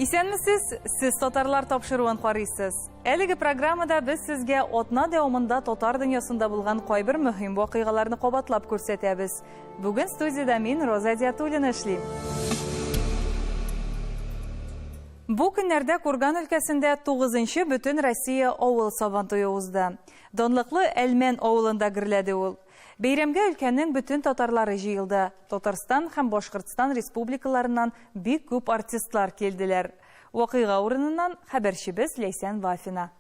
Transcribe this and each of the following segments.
Исәнмесез, сез татарлар тапшыруын карыйсыз. Әлеге программада без сезгә атна дәвамында татар дөньясында булган кайбер мөһим вакыйгаларны кабатлап күрсәтәбез. Бүген студиядә мин Роза Диатуллина эшлим. Бу көннәрдә Курган өлкәсендә 9-нчы бөтен Россия авыл сабантуе узды. Данлыклы Әлмән авылында гөрләде ул. Бәйрәмгә өлкәнең бөтен татарлары җыелды. Татарстан һәм Башкортстан республикаларыннан бик күп артистлар килделәр. Вакыйга урыныннан хәбәрчебез Ләйсән Вафина.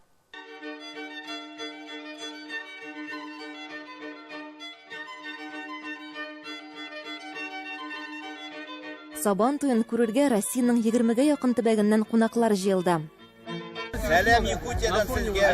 Сабантуен күрергә Россиянең 20-гә якын төбәгеннән кунаклар җыелды. Сәлам Якутиядан сезгә.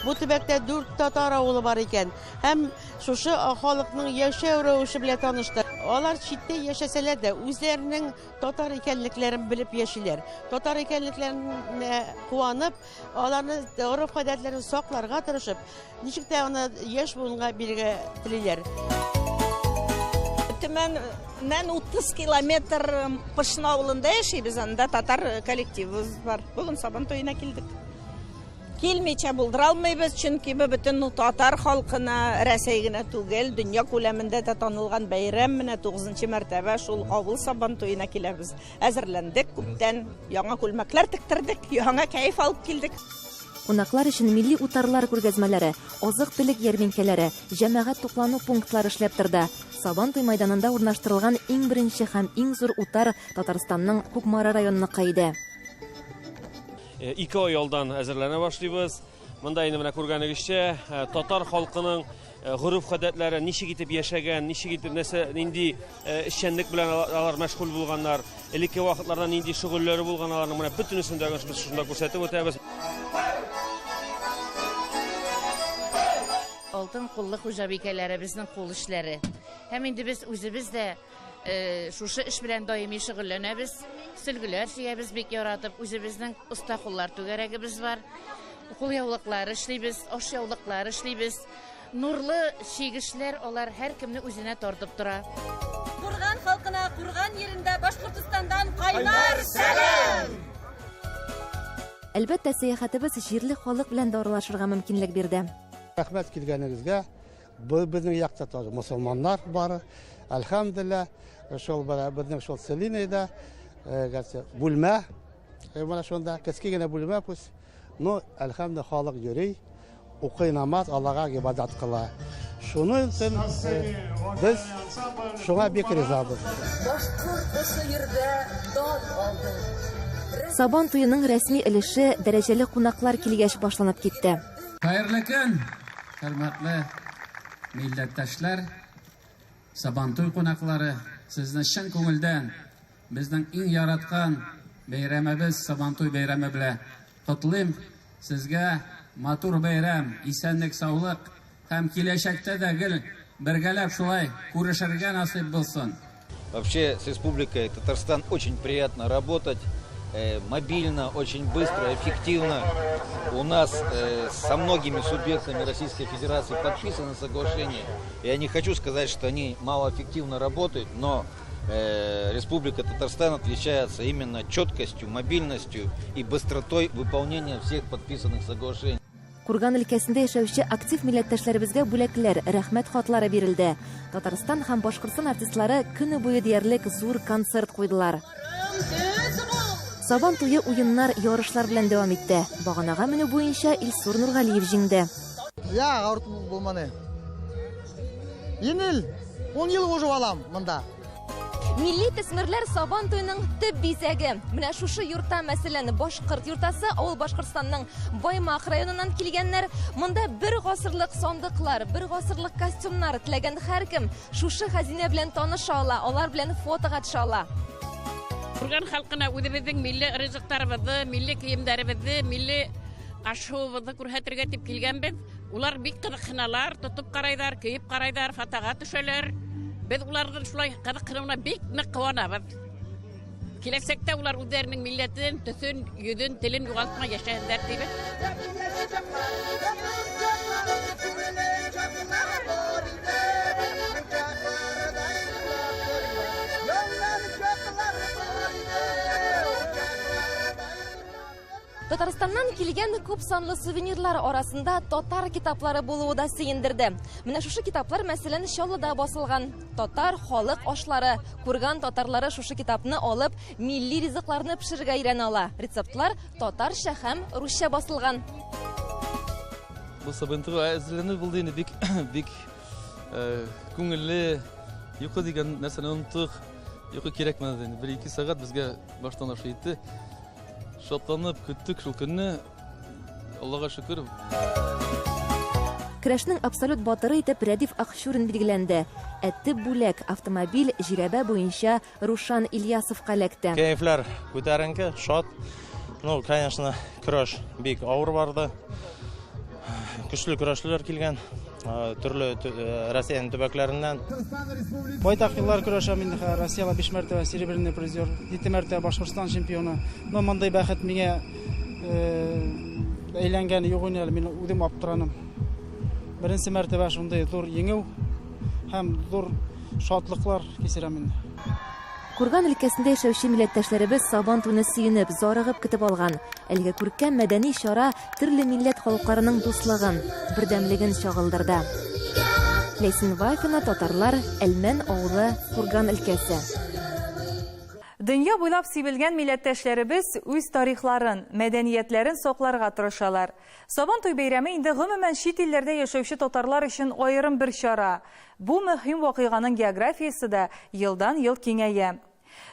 Бу төбәктә 4 татар авылы бар икән. Һәм шушы халыкның яшәү рәвеше белән танышты. Алар читтә яшәсәләр дә үзләренең татар икәнлекләрен белеп яшиләр. Татар икәнлекләренә куанып, аларны гореф-гадәтләрен сакларга тырышып, ничек тә аны яшь буынга бирергә телиләр. Төмәннән 30 километр Пышна авылында яшибез, анда татар коллективыбыз бар. Бүген Сабантуена килдек. Килмичә булдыра алмыйбыз, чөнки бөтен татар халкына Рәсәй генә түгел, дөнья күләмендә дә танылган бәйрәм менә 9-нчы мәртәбә шул авыл Сабантуена киләбез. Әзерләндек, күптән яңа күлмәкләр тектердек, яңа кәеф алып килдек. Кунаклар өчен милли утарлар күргәзмәләре, азык-төлек ярминкәләре, җәмәгать туклану пунктлары эшләп торды. Сабантуй мәйданында урнаштырылган иң беренче һәм иң зур утар Татарстанның Кукмара районыныкы иде. 2 ай алдан әзерләнә башлыйбыз. Монда инде менә күргәнегезчә, татар халкының гореф-гадәтләре ничек итеп яшәгән, ничек итеп нинди эшчәнлек белән алар мәшгуль булганнар, элекке вакытларда нинди шөгыльләре булган аларның менә бөтенесен дә без шунда күрсәтеп үтәбез. Алтын куллы хуҗабикәләре безнең кул эшләре. Һәм инде без үзебез дә шушы эш белән даими шөгыльләнәбез. Сөлгеләр чигәбез бик яратып, үзебезнең оста куллар түгәрәгебез бар. Кулъяулыклар эшлибез, ашъяулыклар эшлибез. Нурлы чигешләр алар һәркемне үзенә тартып тора. Курган халкына Курган yerində Башкортстандан кайнар сәлам! Әлбәттә, сәяхәтебез җирле халык белән дә аралашырга мөмкинлек бирде. Рәхмәт килгәнегезгә. Безнең якта тоже мусламаннар бар. Әлхәмдүлилләһ, шул безнең шул Селинәдә бүлмә, менә шунда кескә генә бүлмә пусть. Но әлхәмдүлилләһ халык йөри, укый намаз, Аллага гыйбадат кыла. Шуның өчен без шуңа бик ризабыз. Сабантуеның рәсми өлеше дәрәҗәле кунаклар килгәч башланып китте. Хәерле көн, хөрмәтле милләттәшләр, Сабантуй кунаклары, сезне чын күңелдән безнең иң яраткан бәйрәмебез Сабантуй бәйрәме белән котлыйм. Сезгә матур бәйрәм, исәнлек, саулык һәм киләчәктә дә бергәләп шулай күрешергә насыйп булсын. Вообще с Республикой Татарстан очень приятно работать. Мобильно, очень быстро, эффективно. У нас со многими субъектами Российской Федерации подписаны соглашения. Я не хочу сказать, что они малоэффективно работают, но Республика Татарстан отличается именно четкостью, мобильностью и быстротой выполнения всех подписанных соглашений. Курган өлкәсендә яшәүче актив милләттәшләребезгә бүләкләр, рәхмәт хатлары бирелде. Татарстан һәм Башкортстан артистлары көне буе диярлек зур концерт куйдылар. Сабантуе уеннар, ярышлар белән дәвам итте. Баганага менү буенча Илсур Нургалиев җиңде. Я, авырт булманы. Еңел, 10 ел уже алам монда. Милли төсмерләр Сабантуеның төп бизәге. Менә шушы йортта, мәсәлән, Башкорт йортасы, авыл Башкортстанның Баймак районыннан килгәннәр. Монда бер гасырлык сандыклар, бер гасырлык костюмнар теләгән һәркем шушы хәзинә белән таныша ала, алар белән фотога төшә ала. Курган халкына үзебезнең милли ризыктарыбызны, милли киемнәребезне, милли ашуыбызны күрсәтергә дип килгәнбез. Улар бик кызыксыналар, тотып карайдар, киеп карайдар, фотога төшәләр. Без уларның шулай кызыксынуына бик нык куанабыз. Киләчәктә улар үзләренең милләтен, төсен, йөзен, телен югалтмай яшәрләр дибез. Башкортстаннан килгән күп санлы сувенирлар арасында татар китаплары булуы да сөендерде. Менә шушы китаплар мәсәлән Чаллыда басылган. Татар халык ашлары. Курган татарлары шушы китапны алып, милли ризыкларны пешерергә өйрәнә ала. Рецептлар татарча һәм русча басылган. Бу сабантуйга әзерләнү булды инде бик күңелле. Йокы дигән нәрсәне оныттык. Йокы кирәкмәде инде. 1-2 сәгать безгә баштан ашы итте. Шатланып көттек шул көнне. Аллага шөкер. Көрәшнең абсолют батыры итеп Рәдиф Ахшурин билгеләнде. Әтте бүләк автомобиль җирәбә буенча Рушан Ильясовка эләкте. Кәефләр күтәренке, шат. Ну, конечно, көрәш бик авыр барды. Көчле көрәшләр килгән. Төрле Россиянең төбәкләреннән. Байтак еллар көрәшәм инде. Россиядә 5 мәртәбә серебряный призер, 7 мәртәбә Башкортстан чемпионы. Но мондай бәхет миңа әйләнгән юк иде, мин үзем аптыраным. Беренче мәртәбә шундый зур еңү һәм зур шатлыклар кисерәм инде. Курган өлкәсендә яшәүче милләттәшләребез Сабантуйны сөенеп, зарыгып көтеп алган. Әлегә күркәм мәдәни чара төрле милләт халыкларының дуслыгын, бердәмлеген чагылдырды. Ләйсин Вайфина татарлар, Әлмән авылы, Курган өлкәсе. Дөнья буйлап сибелгән милләттәшләребез үз тарихларын, мәдәниятләрен сакларга тырышалар. Сабантуй бәйрәме инде гомумән чит илләрдә яшәүче татарлар өчен аерым бер чара. Бу мөһим вакыйганың географиясе дә елдан-ел киңәя.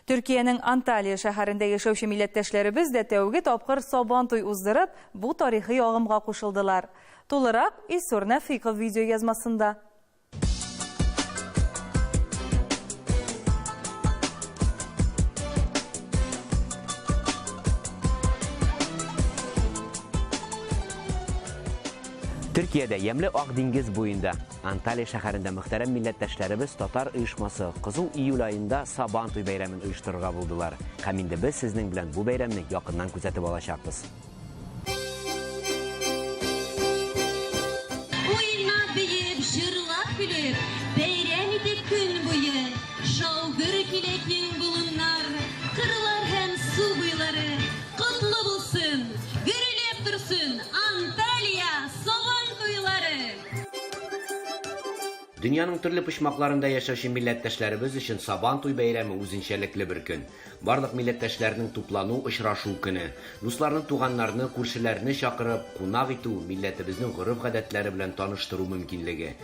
Төркиянең Анталия шәһәрендә яшәүче милләттәшләребез дә тәүге тапкыр Сабантуй уздырып, бу тарихи агымга кушылдылар. Тулырак Исур Нәфыйков видео язмасында. Төркиядә ямлы Ак диңгез буенда Анталия шәһәрендә мөхтәрәм милләттәшләребез татар оешмасы кызу июль айында Сабантуй бәйрәмен оештырырга булдылар. Һәм инде без сезнең белән бу бәйрәмне якыннан күзәтеп алачакбыз. Уйнап биеп, җырлап көлеп, бәйрәм итеп көн буе, шаугыр килә киң болыннар, кырлар һәм су буйлары, котлы булсын, гөрелеп торсын Анталия Сабантуйлары. Дөньяның төрле почмакларында яшәүче милләттәшләребез өчен Сабантуй бәйрәме үзенчәлекле бер көн. Барлык милләттәшләрнең туплану, очрашу көне. Дусларны, туганнарны, күршеләрне чакырып, кунак итү, милләтебезнең гореф-гадәтләре белән таныштыру мөмкинлеге.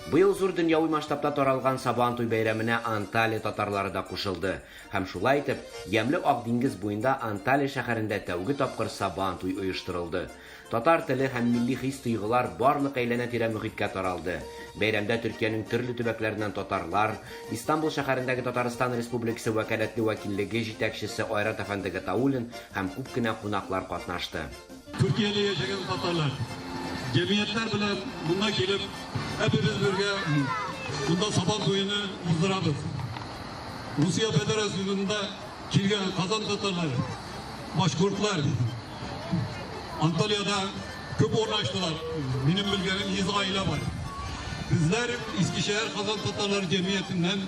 Быел зур дөньяви масштабта таралган Сабантуй бәйрәменә Анталия татарлары да кушылды. Һәм шулай итеп, ямлы Ак диңгез буенда Анталия шәһәрендә тәүге тапкыр Сабантуй оештырылды. Татар теле һәм милли хис-тойгылар барлык әйләнә-тирә мөхиткә таралды. Бәйрәмдә Төркиянең төрле төбәкләреннән татарлар, Истанбул шәһәрендәге Татарстан Республикасы вәкаләтле вәкиллеге җитәкчесе Айрат әфәнде Гатауллин һәм күп кенә кунаклар катнашты. Türkiye'de yaşayan Tatarlar, cemiyetler bile bunda gelip hepimiz birge bunda Sabantuy'unu uzdurabız. Rusya Federasyonu'nda kilgen Kazan Tatarlar, Başkurtlar, Antalya'da köp orlaştılar. Benim bilgenim 100 aile var. Bizler İskişehir Kazan Tatarları Cemiyeti'nden,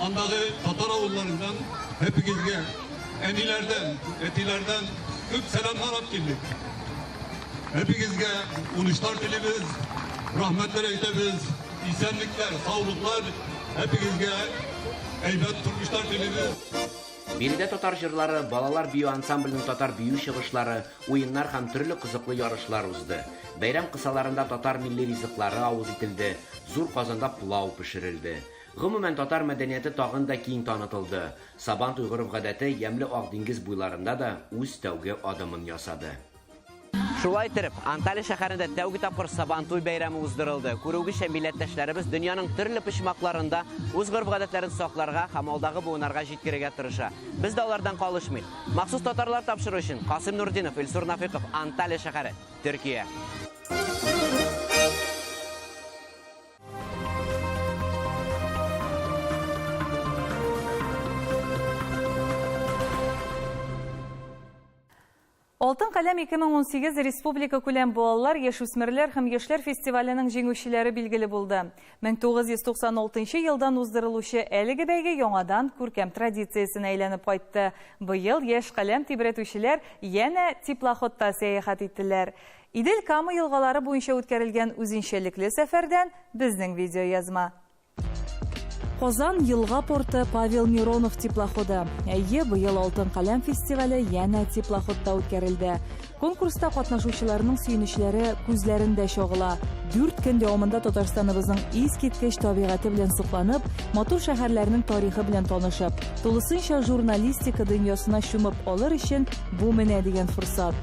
andaki Tatar avullarından hepinizge etilerden köp selamlar at geldik. Hepinizge unuşlar dilimiz, rahmetler eytemiz, isenlikler, sağlıklar, hepinizge eybet turmuşlar dilimiz. Биредә татар җырлары, балалар бию ансамблінің татар бию чыгышлары, уеннар һәм төрле кызыклы ярышлар узды. Бәйрәм кысаларында татар милли ризыклары авыз ителде, зур казанда пулау пешерелде. Гомумән татар мәдәнияте тагын да киң танытылды. Сабантуй гореф-гадәте ямлы Ак диңгез буйларында да үз тәүге адымын ясады. Шулай итеп, Анталия шәһәрендә тәүге тапкыр Сабантуй бәйрәме уздырылды. Күрүгечә милләттәшләребез дөньяның төрле почмакларында үз гореф-гадәтләрен сакларга һәм алдагы буыннарга җиткерергә тырыша. Без дә алардан калышмыйк. Махсус татарлар тапшыру өчен Касым Нурдинов, Илсур Нафыйков, Анталия шәһәре, Төркия. Алтын каләм 2018 республика күләм балалар, яшүсмерләр һәм яшьләр фестиваленең җиңүчеләре билгеле булды. 1996 елдан уздырылучы әлеге бәйге яңадан күркәм традициясенә әйләнеп кайтты. Быел яшь каләм тибрәтүчеләр янә теплоходта сәяхәт иттеләр. Идел-Кама елгалары буенча үткәрелгән үзенчәлекле сәфәрдән безнең видео язма. Казан елга порты Павел Миронов теплоходы. Әйе, быел Алтын каләм фестивале яна теплоходта үткәрелде. Конкурста катнашучыларның сөенечләре күзләрендә чагыла. 4 көн дәвамында Татарстаныбызның искиткеч табигаты белән сукланып, матур шәһәрләрнең тарихы белән танышып, тулысынча журналистика дөньясына чумып алыр өчен бу менә дигән форсат.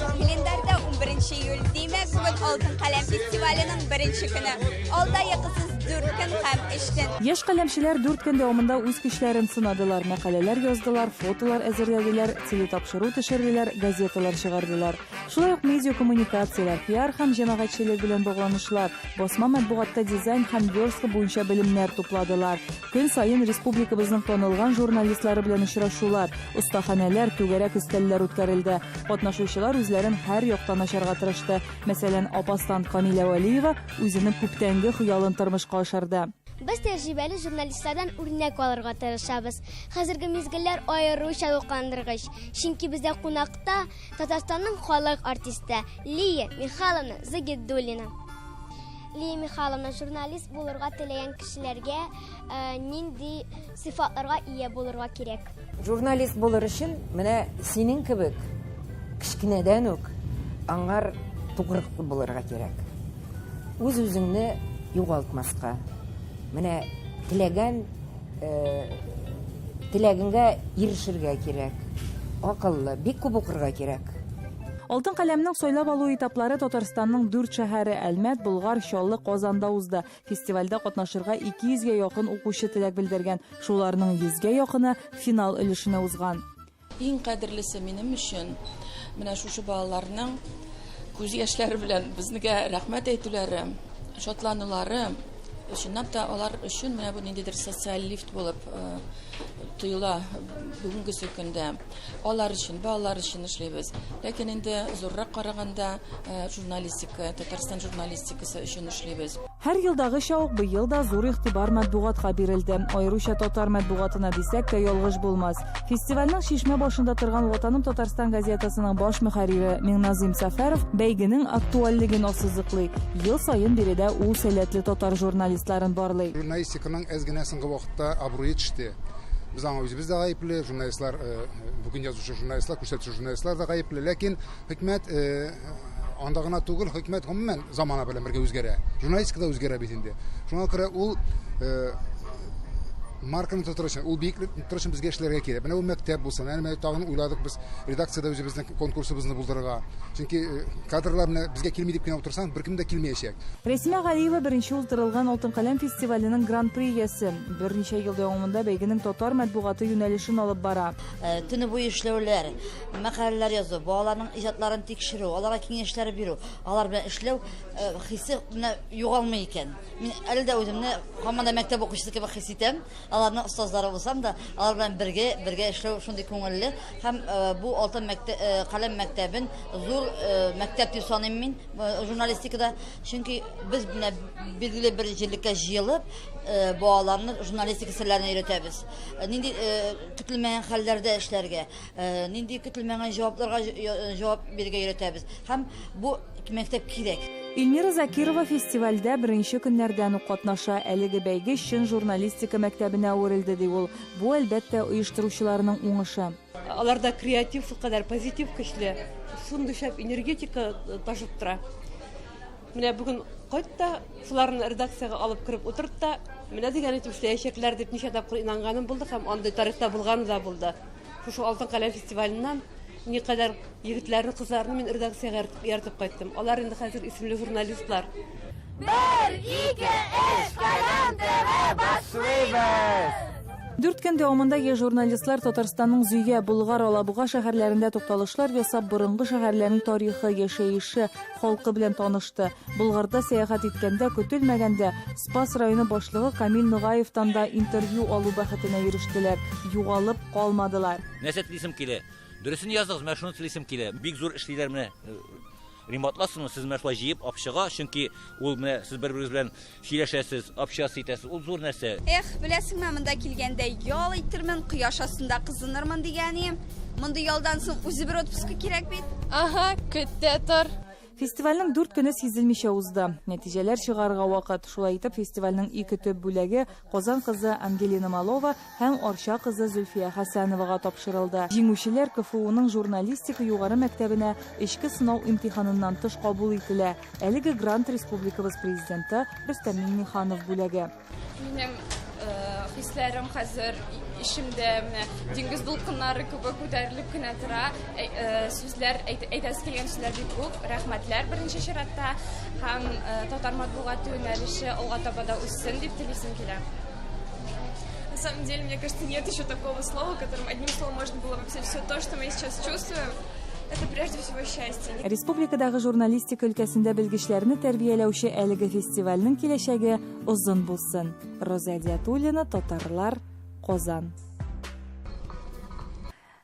Календарда 11 июль димәк, бүген Алтын каләм фестиваленең 1-нче көне. Алда якысыз 4 көн һәм 3 көн. Яшь каләмчеләр 4 көн дәвамында үз көчләрен сынадылар, мәкаләләр яздылар, фотолар әзерләделәр, телетапшыру төшерделәр, газеталар чыгардылар. Шулай ук медиа коммуникациялар, пиар һәм җәмәгатьчелек белән багланышлар, басма матбугатта дизайн һәм верстка буенча белемнәр тупладылар. Көн саен республикабызның танылган журналистлары белән очрашулар, остаханәләр, түгәрәк өстәлләр үткәрелде. Катнашучылар үзләрен һәр яктан ачарга тырышты. Мәсәлән, Апастан Камилә Вәлиева үзенең күптәнге хыялын тормышка ашырды. Без тәҗрибәле журналистлардан үрнәк алырга тырышабыз. Хәзерге мизгелләр аеруча дулкындыргыч. Чөнки бездә кунакта Татарстанның халык артисты Лия Михайловна Загидуллина. Лия Михайловна журналист булырга теләгән кешеләргә нинди сыйфатларга ия булырга кирәк? Журналист булыр өчен менә синең кебек кичкенәдән үк аңгар тугрыклы булырга кирәк. Үз-үзеңне югалтмаска. Менә теләгеңгә ирешергә кирәк. Акыллы, бик күп укырга кирәк. Алтын каләмнең сайлап алу этаплары Татарстанның 4 шәһәре Әлмәт, Болгар, Чаллы, Казанда узды. Фестивальдә катнашырга 200гә якын укучы теләк белдергән. Шуларның 100гә якыны финал өлешенә узган. Иң кадерлесе минем өчен менә шушы балаларның күз яшьләре белән безнегә рәхмәт әйтүләре, шатланулары, чынлап та алар өчен менә бу ниндидер социаль лифт булып тоела бүгенге көндә. Алар өчен, балалар өчен эшләбез. Ләкин инде зуррак караганда журналистика, Татарстан журналистикасы өчен эшләбез. Һәр елдагыча ук быел да зур игътибар матбугатка бирелде. Аеруча татар матбугатына дисәк тә ялгыш булмас. Фестивальнең шишмә башында торган Ватаным Татарстан газетасының баш мөхәррире Миңназим Сәфәров бәйгенең актуальлыгын ассызыклый. Ел саен биредә ул сәләтле татар журналистларын барлый. Журналистиканың әзгенә соңгы вакытта абруе төште. Biz аңа үзебез дә гаепле, журналистлар, бүген язучы журналистлар, күрсәтүче журналистлар да гаепле, ләкин хөкүмәт анда гына түгел, хөкүмәт гомумән замана белән бергә үзгәрә. Журналистика да үзгәрә бит инде. Шуңа күрә ул марканы тотырыш, ул биеклек тотырышын безгә эшләргә кирәк. Менә ул мәктәп булсын, әнә тагын уйладык без редакциядә үзебезнең конкурсыбызны булдырырга. Чөнки кадрлар менә безгә килми дип кенә утырсаң, беркем дә килмәячәк. Рәсимә Галиева беренче уздырылган Алтын каләм фестиваленең гран-при иясе. Берничә ел дәвамында бәйгенең татар матбугаты юнәлешен алып бара. Төне буе эшләүләр, мәкаләләр язу, балаларның иҗатларын тикшерү, аларга киңәшләр бирү, алар белән эшләү хисе менә югалмый икән. Мин әле дә үземне һаман мәктәп укучысы кебек хис итәм. Аларның остазлары булсам да, алар белән бергә эшләү шундый күңелле һәм бу Алтын каләм мәктәбен зур мәктәп дип саныйм мин журналистикада, чөнки без менә билгеле бер җирлеккә җыелып балаларны журналистика серләрен өйрәтәбез. Нинди көтелмәгән хәлләрдә эшләргә, нинди көтелмәгән җавапларга җавап бирергә өйрәтәбез. Һәм бу мәктәп кирәк. Илмира Закирова фестивальдә беренче көннәрдән үк катнаша. Әлеге бәйге чын журналистика мәктәбенә әверелде ди ул. Бу әлбәттә оештыручыларның уңышы. Аларда креатив кадәр позитив көчле, шундый шәп энергетика ташып тора. Менә бүген кайтта шуларны редакциягә алып кирип утыртта, менә дигән итеп эшләячәкләр дип ничә тапкыр инанганым булды һәм андый тарихта булганы да булды. Шушы Алтын каләм фестиваленнән никадәр егетләрне, кызларны мин редакциягә яртып кайттым. Алар инде хәзер исемле журналистлар. 1, 2, 3 каләм ТВ башлыйбыз. 4 көн дәвамында журналистлар Татарстанның Зөя, Болгар, Алабуга шәһәрләрендә тукталышлар ясап, борынгы шәһәрләрнең тарихы, яшәеше, халкы белән танышты. Болгарда сәяхәт иткәндә көтелмәгәндә Спас районы башлыгы Камил Ныгаевтан да интервью алу бәхетенә ирештеләр. Югалып калмадылар. Нәрсә телисем килә? Дөресен языгыз, мен шуны телисем килә. Бик зур эшлиләр менә. Ремонтласыңыз, сез менә шулай җыеп апчыга, чөнки ул менә сез бер-берегез белән сөйләшәсез, апчасы итәсез. Ул зур нәрсә. Беләсеңме, монда килгәндә ял итермен, кояш астында кызынырмын дигәнем. Монда ялдан соң үзе бер отпуска кирәк бит. Ага, көттә тор. Фестивальнең 4 көне сизелмичә узды. Нәтиҗәләр чыгарга вакыт. Шулай итеп, фестивальнең 2 төп бүләге Казан кызы Ангелина Малова һәм Арча кызы Зөлфия Хәсәновага тапшырылды. Җиңүчеләр КФУның журналистика югары мәктәбенә эчке сынау имтиханыннан тыш кабул ителә. Әлеге грант республикабыз президенты Рөстәм Миңнеханов бүләге. Минем хисләрем хәзер ишемдә диңгез дулкыннары кебек күтәрелеп кенә тора. Сүзләр әйтәсе килгән сүзләр бик күп. Рәхмәтләр беренче чиратта һәм татар матбугаты юнәлеше алга таба да үссен дип телисем килә. На самом деле, мне кажется, нет еще такого слова, которым одним словом можно было описать все то, что мы сейчас чувствуем. Это прежде всего счастье. Республикадагы журналистика өлкәсендә белгечләрне тәрбияләүче әлеге фестивальнең киләчәге озын булсын. Роза Диатуллина, Татарлар, Казан.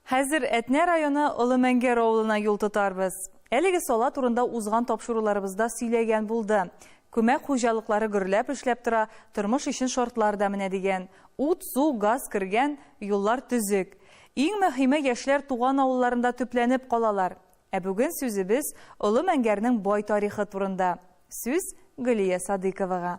Хәзер Әтнә районы Олымәңгәр авылына юл тотарбыз. Әлеге сала турында узган тапшыруларыбызда сөйләгән булды. Күмәк хуҗалыклары гөрләп эшләп тора, тормыш өчен шартлар да менә дигән. Ут, су, газ кергән, юллар төзек. Иң мөһиме, яшьләр туган авылларында төпләнеп калалар. Ә бүген сүзебез Олымәңгәрнең бай тарихы турында. Сүз Гөлия Садыйковага.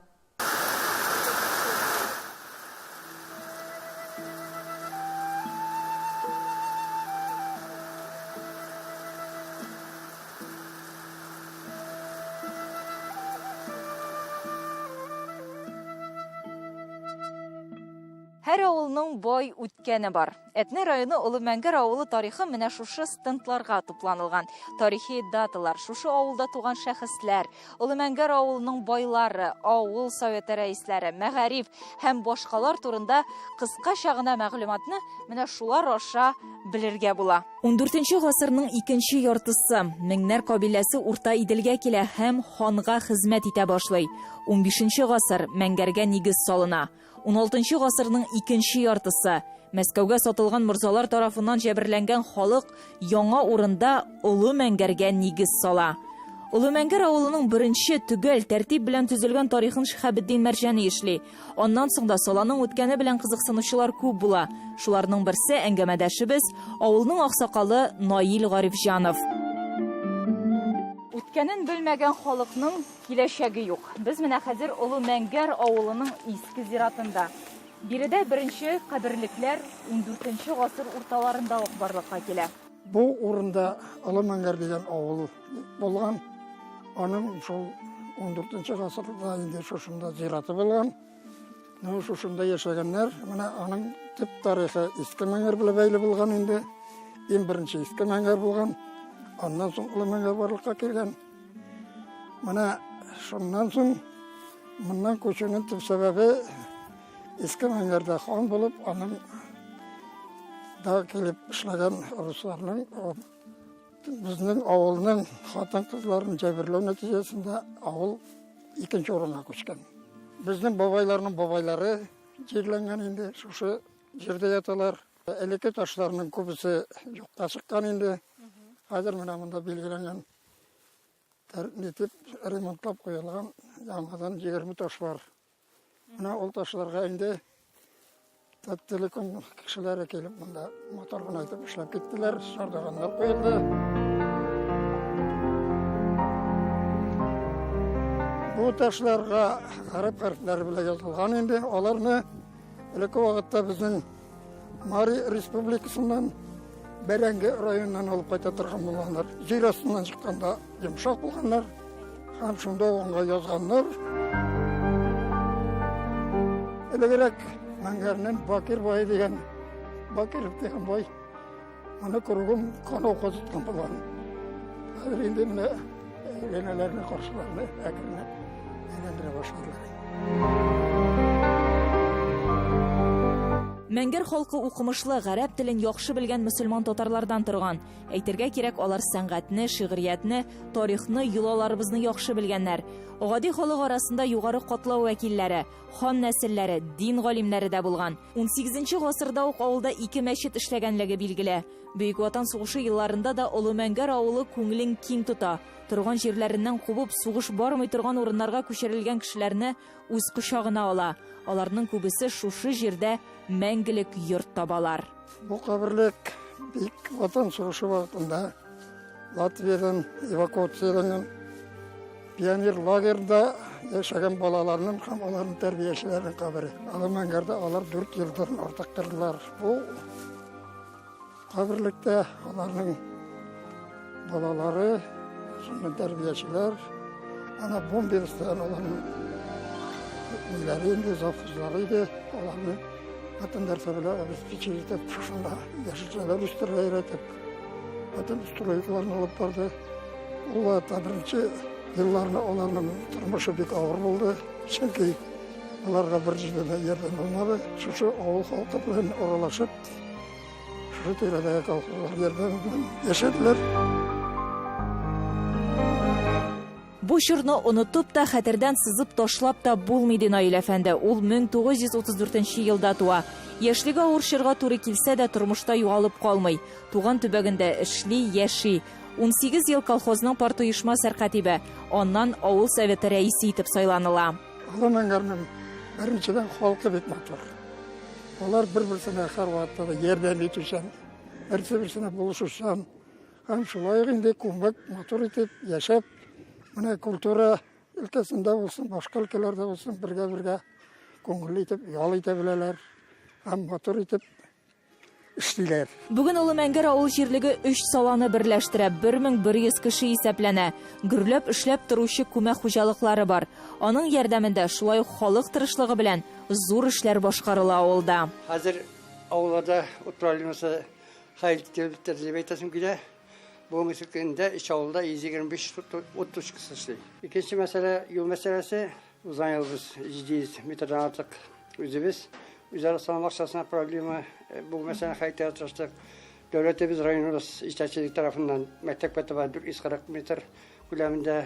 Һәр авылның бай үткәне бар. Әтнә районы Олымәңгәр авылы тарихы менә шушы стендларга тупланылган. Тарихи даталар, шушы авылда туган шәхесләр, Олымәңгәр авылының байлары, авыл советы рәисләре, мәгариф һәм башкалар турында кыскача гына мәгълүматны менә шулар аша белергә була. 14нче гасырның 2нче яртысы меңнәр кабиләсе Урта Иделгә килә һәм ханга хезмәт итә башлый. 15нче гасыр Мәңгәргә нигез салына. 16нчы гасырның 2нче яртысы Мәскәүгә сатылган морзалар тарафыннан җәберләнгән халык яңа урында Олымәңгәргә нигез сала. Олымәңгәр авылының беренче түгел тәртип белән төзелгән тарихын Шиһабетдин Мәрҗани эшли. Аннан соң да саланың үткәне белән кызыксынучылар күп була. Шуларның берсе әңгәмәдәшебез авылның аксакалы Наил Гарифҗанов. Үткәнен белмәгән халыкның киләчәге юк. Без менә хәзер Олымәңгәр авылының иске зиратында. Биредә беренче каберлекләр 14нче гасыр урталарында ук барлыкка килә. Бу урында Олымәңгәр дигән авыл булган. Аның шул 14нче гасырда инде шушында зираты булган. Шушында яшәгәннәр, менә аның төп тарихы Иске Мәңгәр белән бәйле булган инде. Иң беренче Иске Мәңгәр булган. Аннан соң Олымәңгәр барлыкка килгән. Менә шуннан соң моннан күчүнең төп сәбәбе Иске Мәңгәрдә хан булып, аның да килеп эшләгән русларның безнең авылның хатын-кызларын җәберләү нәтиҗәсендә авыл 2нче урынга күчкән. Безнең бабайларның бабайлары җирләнгән инде, шушы җирдә яталар. Элекке ташларның күбесе юкка чыккан инде. Хәзер менә монда билгеләнгән нитеп ремонтлап куелган яңадан 20 таш бар. Менә ул ташларга инде телеком кешеләре килеп монда мотор гына итеп эшләп киттеләр, шардаганнар куелды. Бу ташларга гарәп хәрефләре белән язылган инде. Аларны элекке вакытта безнең Мари республикасыннан Бәрәңге районынан алып кайта торган булганнар. Җир астыннан чыкканда йомшак булганнар. Һәм шунда онга язганнар. Элегрәк Мәңгәрнең Бакир бай дигән Бакиров дигән бай аны кургын канау казыткан булган. Хәзер инде менә әйләнәләрне каршыларны әкренләп әйләндерә башлыйлар. Мәңгер халкы укымышлы, гарәп телен яхшы белгән мөселман татарлардан торган. Әйтергә кирәк, алар сәнгатьне, шигъриятне, тарихны, йолаларыбызны яхшы белгәннәр. Гади халык арасында югары катлау вәкилләре, хан нәселләре, дин галимнәре дә булган. 18нче гасырда ук авылда 2 мәчет эшләгәнлеге билгеле. Бөек Ватан сугышы елларында да Олы Мәңгәр авылы күңелен киң тота. Торган җирләреннән кубып, сугыш бармый торган урыннарга күчерелгән кешеләрне үз кочагына ала. Аларның күбесе шушы җирдә мәңгелек йорт табалар. Бу каберлек Бөек Ватан сугышы вакытында Латвиядан эвакуацияланган пионер лагерда яшәгән балаларның һәм аларның тәрбиячеләренең кабере. Олы Мәңгәрдә алар 4 елдан артык тордылар. Бу каберлектә аларның балалары, шуның тәрбиячеләр, ана бомберстан аларның ниләренде завхозлары иде, аларны атын дәрсе белән обеспечить итеп, шунда яшәүчеләр үстерә өйрәтеп, атын стройкаларны алып барды. Ул вакытта беренче елларны аларның тормышы бик авыр булды, чөнки аларга бер җирдә ярдәм булмады. Шушы авыл халкы белән аралашып, шушы тирәдәге колхозлар ярдәм белән яшәделәр. Бу чорны онытып та, хәтердән сызып ташлап та булмый ди Наил әфәнде. Ул 1934 елда туа. Яшьлеге авыр чорга туры килсә дә тормышта югалып калмый. Туган төбәгендә эшли, яши. 18 ел колхозның партоешма сәркатибе, аннан авыл советы рәисе итеп сайланыла. Олы Мәңгәрнең беренчедән халкы бик матур. Алар бер-берсенә һәрвакытта ярдәм итүчән, берсе-берсенә булышучан, һәм шулай инде күмәк матур итеп яшәп, менә культура өлкәсендә булсын, башка өлкәләрдә булсын, бергә-бергә күңелле итеп ял итә беләләр, һәм матур итеп эшлиләр. Бүген Олы Мәңгәр авыл җирлеге 3 саланы берләштерә, 1100 кеше исәпләнә. Гөрләп эшләп торучы күмәк хуҗалыклары бар. Аның ярдәмендә шулай халык тырышлыгы белән зур эшләр башкарыла авылда. Хәзер авылда управлениесе хәл итеп әйтәсем килә. Бүгенге көндә ич авылда 125-30 кеше эшли. Икенче мәсьәлә юл мәсьәләсе. Узган ел без 700 метрдан артык үзебез үзара салмак акчасына проблема бу мәсьәләне хәл итә тырыштык. Дәүләтебез районыбыз җитәкчелек тарафыннан мәктәпкә таба 440 метр күләмендә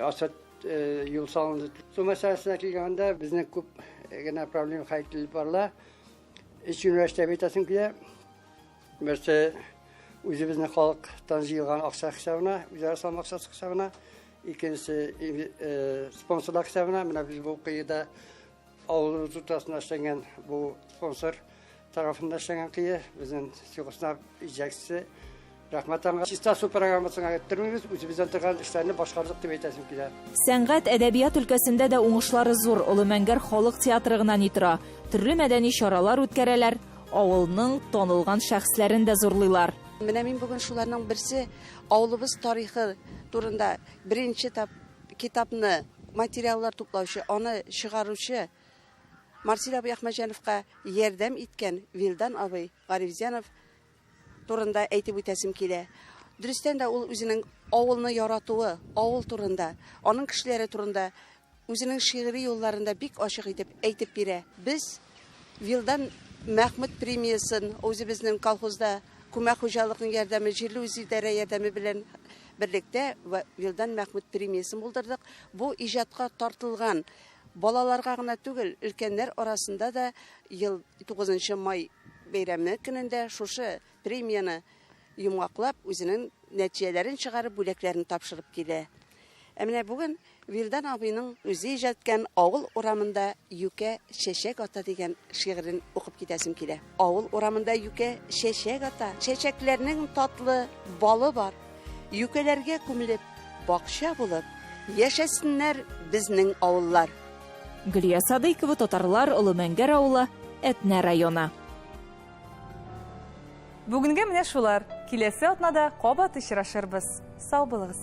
асфальт юл салынды. Су мәсьәләсенә килгәндә безнең күп генә проблема хәл ителеп барыла. Ич университет әйтәсем килә. Берсе үзебезнең халыктан җыелган акча хисабына, үзара салмак акчасы хисабына, икенчесе спонсорлар хисабына, менә без бу кыйда авыл tutасына эшләгән бу спонсор тарафында эшләгән кыя, безнең Сигосна иҗәкчесе рәхмәтәнгә чиста су программасына китермибез, үзебездән торган эшләрне башкардык дип әйтәсем килә. Сәнгать, әдәбият өлкәсендә дә уңышлары зур. Олы Мәңгәр халык театры гына ни тора. Төрле мәдәни чаралар үткәрәләр, авылның танылган шәхесләрен дә зурлыйлар. Менә мин бүген шуларның берсе авылыбыз тарихы турында беренче китапны материаллар туплаучы, аны чыгаручы Марсель абый Әхмәтҗановка ярдәм иткән Вилдан абый Гарифзянов турында әйтеп үтәсем килә. Дөрестән дә ул үзенең авылны яратуы, авыл турында, аның кешеләре турында үзенең шигъри юлларында бик ачык итеп әйтеп бирә. Без Вилдан Мәхмүд премиясын үзебезнең колхозда күмәк хуҗалыкның ярдәме, җирле үзидарә ярдәме белән берлектә Вилдан Мәхмүд премиясын булдырдык. Бу иҗатка тартылган балаларга гына түгел, өлкәннәр арасында да ел 9 май бәйрәме көнендә шушы премияны йомгаклап үзенең нәтиҗәләрен чыгарып, бүләкләрен тапшырып килә. Менә бүген Вилдан абыйның үзе иҗаткан авыл урамында юкә чәчәк ата дигән шигырен укып китәсем килә. Авыл урамында юкә чәчәк ата, чәчәкләрнең татлы балы бар. Юкәләргә күмелеп, бакча булып, яшәсеннәр безнең авыллар. Гөлия Садыйкова, татарлар, Олы Мәңгәр авылы, Әтнә районы. Бүгенгә менә шулар. Киләсе атнада кабат очрашырбыз. Сау булыгыз.